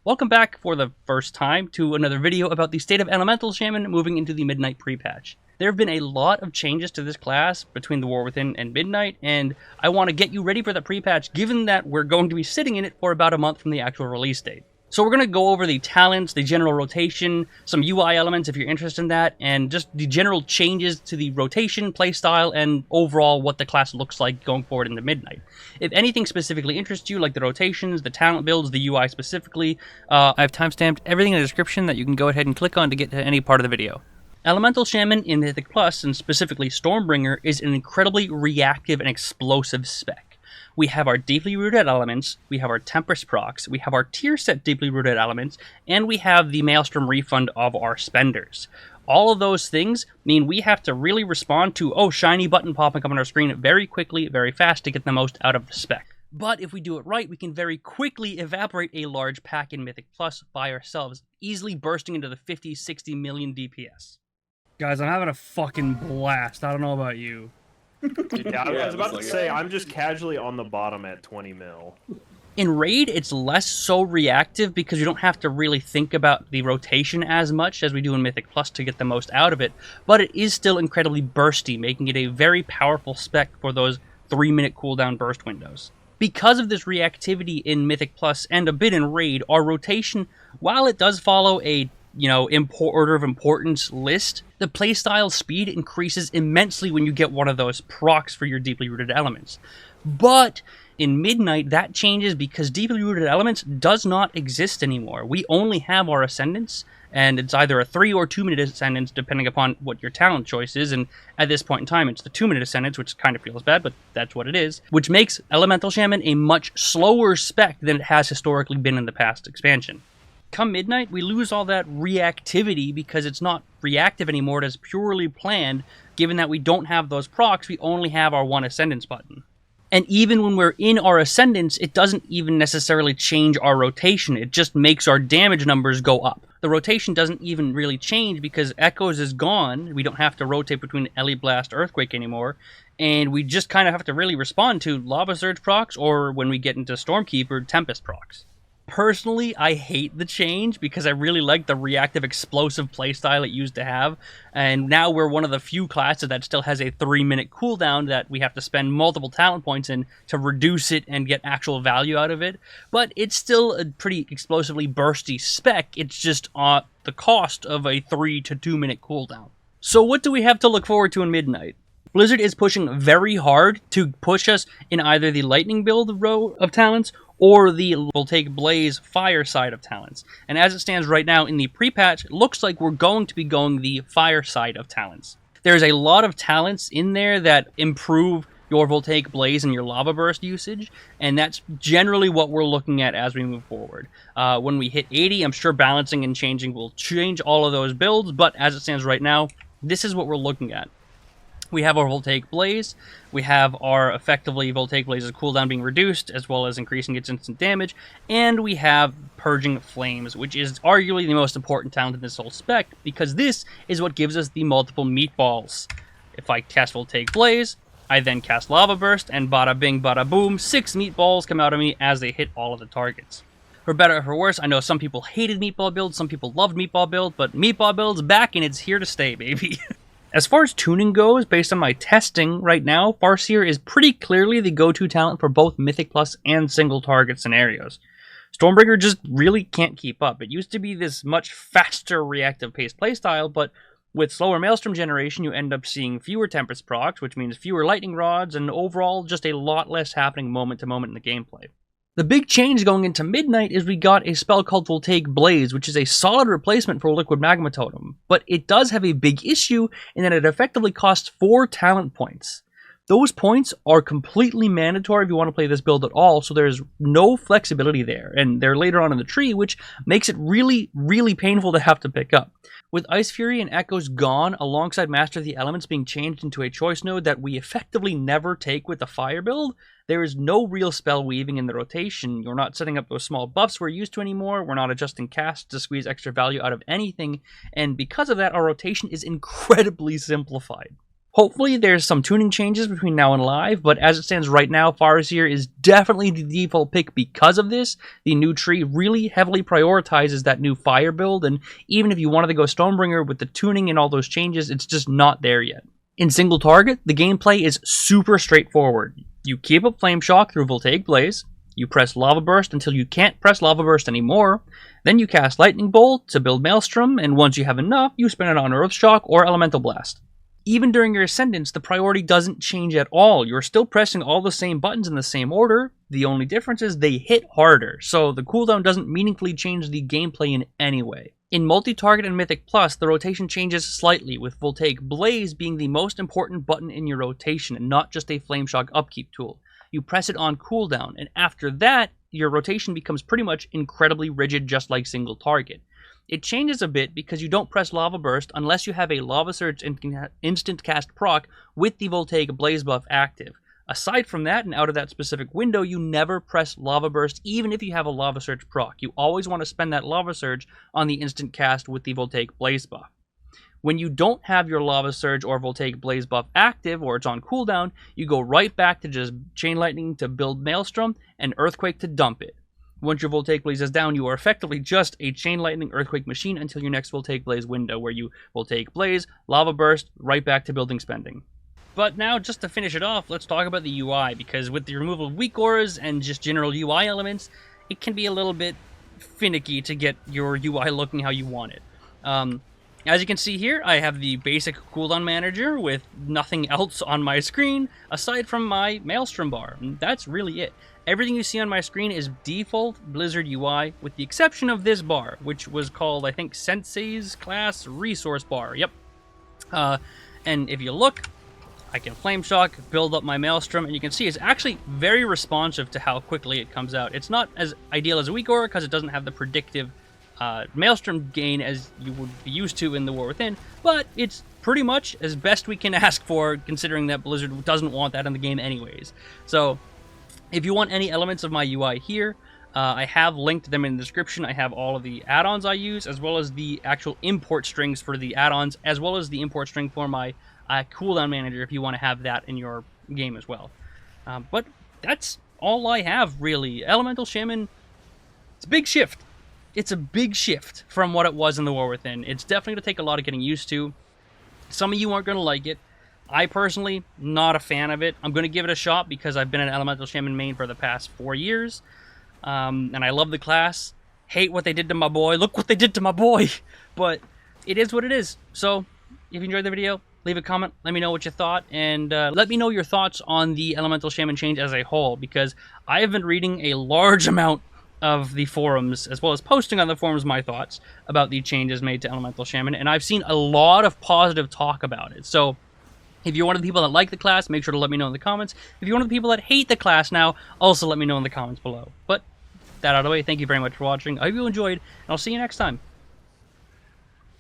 Welcome back for the first time to another video about the state of Elemental Shaman moving into the Midnight pre-patch. There have been a lot of changes to this class between the War Within and Midnight, and I want to get you ready for the pre-patch given that we're going to be sitting in it for about a month from the actual release date. So we're going to go over the talents, the general rotation, some UI elements if you're interested in that, and just the general changes to the rotation, playstyle, and overall what the class looks like going forward into Midnight. If anything specifically interests you, like the rotations, the talent builds, the UI specifically, I've timestamped everything in the description that you can go ahead and click on to get to any part of the video. Elemental Shaman in Mythic Plus, and specifically Stormbringer, is an incredibly reactive and explosive spec. We have our deeply rooted elements, we have our Tempest procs, we have our tier set deeply rooted elements, and we have the Maelstrom refund of our spenders. All of those things mean we have to really respond to, shiny button popping up on our screen very quickly, very fast to get the most out of the spec. But if we do it right, we can very quickly evaporate a large pack in Mythic Plus by ourselves, easily bursting into the 50-60 million DPS. Guys, I'm having a fucking blast. I don't know about you. Yeah, I was about to say, I'm just casually on the bottom at 20 mil. In Raid, it's less so reactive because you don't have to really think about the rotation as much as we do in Mythic Plus to get the most out of it, but it is still incredibly bursty, making it a very powerful spec for those 3-minute cooldown burst windows. Because of this reactivity in Mythic Plus and a bit in Raid, our rotation, while it does follow a order of importance list, the playstyle speed increases immensely when you get one of those procs for your deeply rooted elements. But in Midnight, that changes because deeply rooted elements does not exist anymore. We only have our Ascendants, and it's either a 3 or 2 minute Ascendance depending upon what your talent choice is, and at this point in time it's the 2 minute Ascendance, which kind of feels bad, but that's what it is, which makes Elemental Shaman a much slower spec than it has historically been in the past expansion. Come Midnight, we lose all that reactivity because it's not reactive anymore, it is purely planned. Given that we don't have those procs, we only have our one Ascendance button. And even when we're in our Ascendance, it doesn't even necessarily change our rotation, it just makes our damage numbers go up. The rotation doesn't even really change because Echoes is gone, we don't have to rotate between Ellie Blast, Earthquake anymore, and we just kind of have to really respond to Lava Surge procs, or when we get into Stormkeeper, Tempest procs. Personally, I hate the change because I really like the reactive, explosive playstyle it used to have, and now we're one of the few classes that still has a 3-minute cooldown that we have to spend multiple talent points in to reduce it and get actual value out of it, but it's still a pretty explosively bursty spec, it's just at the cost of a 3 to 2 minute cooldown. So what do we have to look forward to in Midnight? Blizzard is pushing very hard to push us in either the Lightning build row of talents or the Voltaic Blaze Fire side of talents. And as it stands right now in the pre-patch, it looks like we're going to be going the Fire side of talents. There's a lot of talents in there that improve your Voltaic Blaze and your Lava Burst usage, and that's generally what we're looking at as we move forward. When we hit 80, I'm sure balancing and changing will change all of those builds, but as it stands right now, this is what we're looking at. We have our Voltaic Blaze, we have our effectively Voltaic Blaze's cooldown being reduced, as well as increasing its instant damage, and we have Purging Flames, which is arguably the most important talent in this whole spec, because this is what gives us the multiple meatballs. If I cast Voltaic Blaze, I then cast Lava Burst, and bada bing bada boom, 6 meatballs come out of me as they hit all of the targets. For better or for worse, I know some people hated meatball builds, some people loved meatball build, but meatball build's back and it's here to stay, baby. As far as tuning goes, based on my testing right now, Farseer is pretty clearly the go-to talent for both Mythic Plus and single target scenarios. Stormbringer just really can't keep up. It used to be this much faster reactive paced playstyle, but with slower Maelstrom generation you end up seeing fewer Tempest procs, which means fewer Lightning Rods, and overall just a lot less happening moment to moment in the gameplay. The big change going into Midnight is we got a spell called Voltaic Blaze, which is a solid replacement for Liquid Magma Totem, but it does have a big issue in that it effectively costs 4 talent points. Those points are completely mandatory if you want to play this build at all, so there's no flexibility there, and they're later on in the tree, which makes it really, really painful to have to pick up. With Ice Fury and Echoes gone, alongside Master of the Elements being changed into a choice node that we effectively never take with the Fire build, there is no real spell weaving in the rotation. You're not setting up those small buffs we're used to anymore, we're not adjusting casts to squeeze extra value out of anything, and because of that, our rotation is incredibly simplified. Hopefully there's some tuning changes between now and live, but as it stands right now, Farseer is definitely the default pick because of this. The new tree really heavily prioritizes that new fire build, and even if you wanted to go Stormbringer with the tuning and all those changes, it's just not there yet. In single target, the gameplay is super straightforward. You keep up Flame Shock through Voltaic Blaze, you press Lava Burst until you can't press Lava Burst anymore, then you cast Lightning Bolt to build Maelstrom, and once you have enough, you spin it on Earth Shock or Elemental Blast. Even during your Ascendance, the priority doesn't change at all. You're still pressing all the same buttons in the same order. The only difference is they hit harder, so the cooldown doesn't meaningfully change the gameplay in any way. In multi-target and Mythic Plus, the rotation changes slightly, with Voltaic Blaze being the most important button in your rotation and not just a Flame Shock upkeep tool. You press it on cooldown, and after that, your rotation becomes pretty much incredibly rigid, just like single target. It changes a bit because you don't press Lava Burst unless you have a Lava Surge instant cast proc with the Voltaic Blaze buff active. Aside from that, and out of that specific window, you never press Lava Burst even if you have a Lava Surge proc. You always want to spend that Lava Surge on the instant cast with the Voltaic Blaze buff. When you don't have your Lava Surge or Voltaic Blaze buff active, or it's on cooldown, you go right back to just Chain Lightning to build Maelstrom and Earthquake to dump it. Once your Voltaic Blaze is down, you are effectively just a Chain Lightning Earthquake machine until your next Voltaic Blaze window, where you Voltaic Blaze, Lava Burst, right back to building spending. But now, just to finish it off, let's talk about the UI, because with the removal of weak auras and just general UI elements, it can be a little bit finicky to get your UI looking how you want it. As you can see here, I have the basic cooldown manager with nothing else on my screen aside from my Maelstrom bar, and that's really it. Everything you see on my screen is default Blizzard UI, with the exception of this bar, which was called, I think, Sensei's Class Resource Bar. Yep. And if you look, I can Flame Shock, build up my Maelstrom, and you can see it's actually very responsive to how quickly it comes out. It's not as ideal as a weak aura because it doesn't have the predictive Maelstrom gain as you would be used to in the War Within, but it's pretty much as best we can ask for, considering that Blizzard doesn't want that in the game anyways. So, if you want any elements of my UI here, I have linked them in the description. I have all of the add-ons I use, as well as the actual import strings for the add-ons, as well as the import string for my cooldown manager if you want to have that in your game as well. But that's all I have, really. Elemental Shaman, it's a big shift. It's a big shift from what it was in the War Within. It's definitely going to take a lot of getting used to. Some of you aren't going to like it. I personally, not a fan of it. I'm going to give it a shot because I've been an Elemental Shaman main for the past 4 years. And I love the class. Hate what they did to my boy. Look what they did to my boy. But it is what it is. So, if you enjoyed the video, leave a comment. Let me know what you thought. And let me know your thoughts on the Elemental Shaman change as a whole. Because I have been reading a large amount of the forums, as well as posting on the forums my thoughts about the changes made to Elemental Shaman. And I've seen a lot of positive talk about it. So, if you're one of the people that like the class, make sure to let me know in the comments. If you're one of the people that hate the class now, also let me know in the comments below. But, that out of the way, thank you very much for watching. I hope you enjoyed, and I'll see you next time.